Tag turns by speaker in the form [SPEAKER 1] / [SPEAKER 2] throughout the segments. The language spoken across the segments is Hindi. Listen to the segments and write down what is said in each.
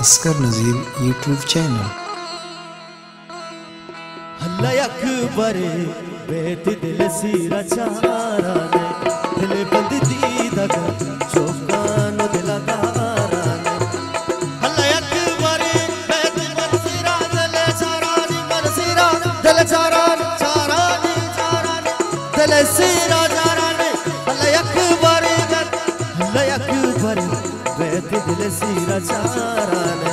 [SPEAKER 1] अस्कर नज़ीर यूट्यूब चैनल।
[SPEAKER 2] अल्लाह अकबर बेत दिल सीरा चारा ने दिल बंद दी दगा चौकान दिलदारा ने अल्लाह अकबर बेत दिल सीरा दिल चारा नी मन सीरा दिल चारा चारा नी दिल सीरा चारा ने अल्लाह अकबर बेत दिल सीरा चारा ने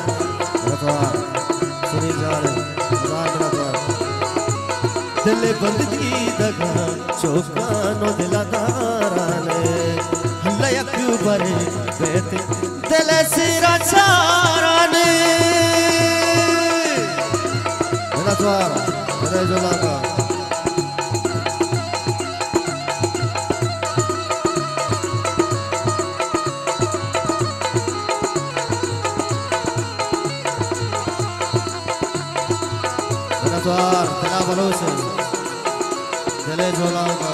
[SPEAKER 2] सुनी जा रहे दिल बंदगी दगा चौकानो दिलदारा ने अल्लाह अकबर बेत दिल सीरा चारा ने मेरा द्वारा मेरा जलागा मेरा द्वार तेरा भरोसे चले झोलाऊंगा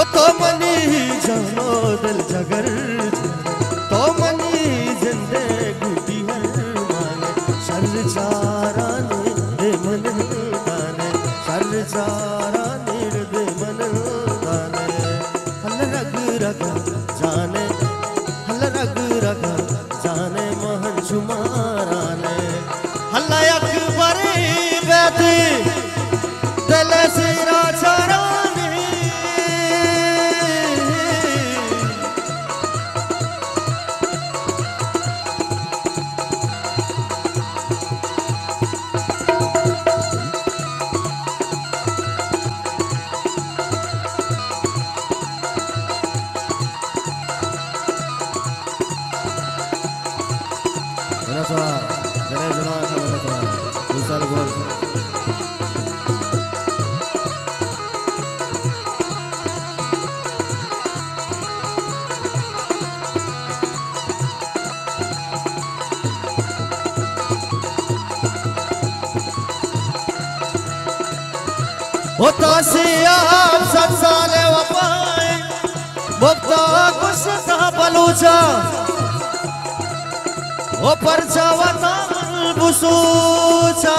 [SPEAKER 2] तो मनी जानो दिल जगर तो मनी जिंदे गुटी हर माने शर चारा दे मन दाने शर चारा दे मन दाने हल रग रग जाने हल रग रग जाने मोहन शुमारा ने हल अकबर बेत दिल सीरा चारा होता सियाब सब साले वफाए मुफ्ता कुछ बलूचा वो परचा वतन बुसूचा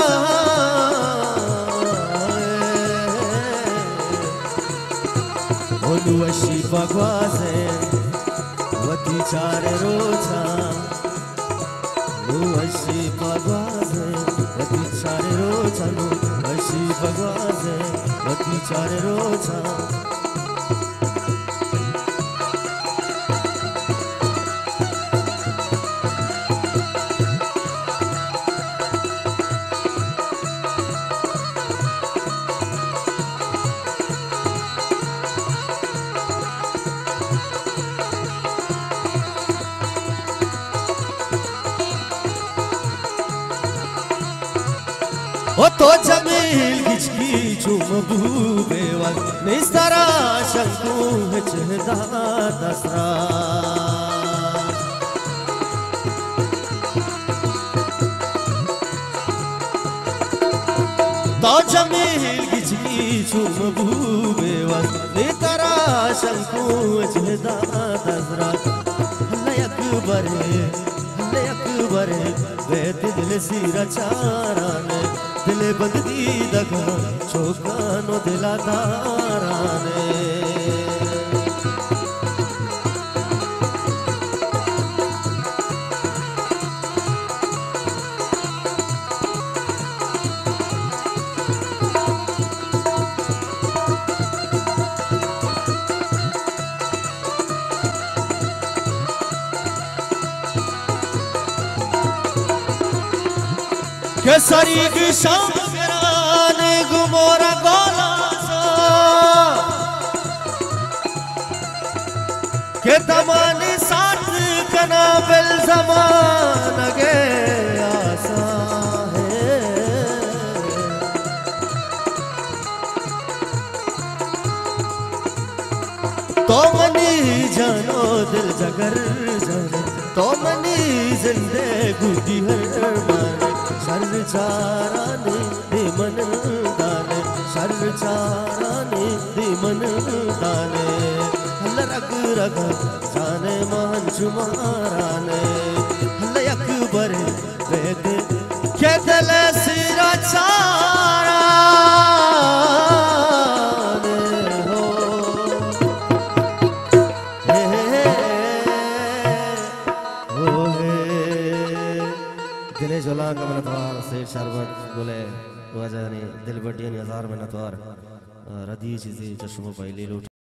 [SPEAKER 2] ओलू अशी बगवाजे वती चारे रोचा नु अशी बगवाजे वती चारे रोचा नु अशी बगवाजे वती चारे रोचा ओ तो जमील गिचकी चुमबूबे वन निस्तरा शंकु चहदा दसरा तो जमील गिचकी चुमबूबे वन निस्तरा शंकु चहदा दसरा अकबर वेद दिल सी रचाराने दिल बंदी दगा चौकानो दिलादाराने के सारी की शाम गिराने गुमोरा गोला सा के तमानी साथ कना बिल जमान के आसा है तो मनी जानो दिल जगर जाने तो मनी जिंदे गुदी हर माने शर चाराने दे मन दाने शर चाराने दे मन दाने हल्ला रग रग जाने मान जुमाराने हल्ला अकबर वेद के दिल सिरा चाराने हो दिले जोला का मनतवार सेठ शरबत बोले वजह दिल बटियन हजार में नतवार रदी चीज़ें चश्मों पहले लूट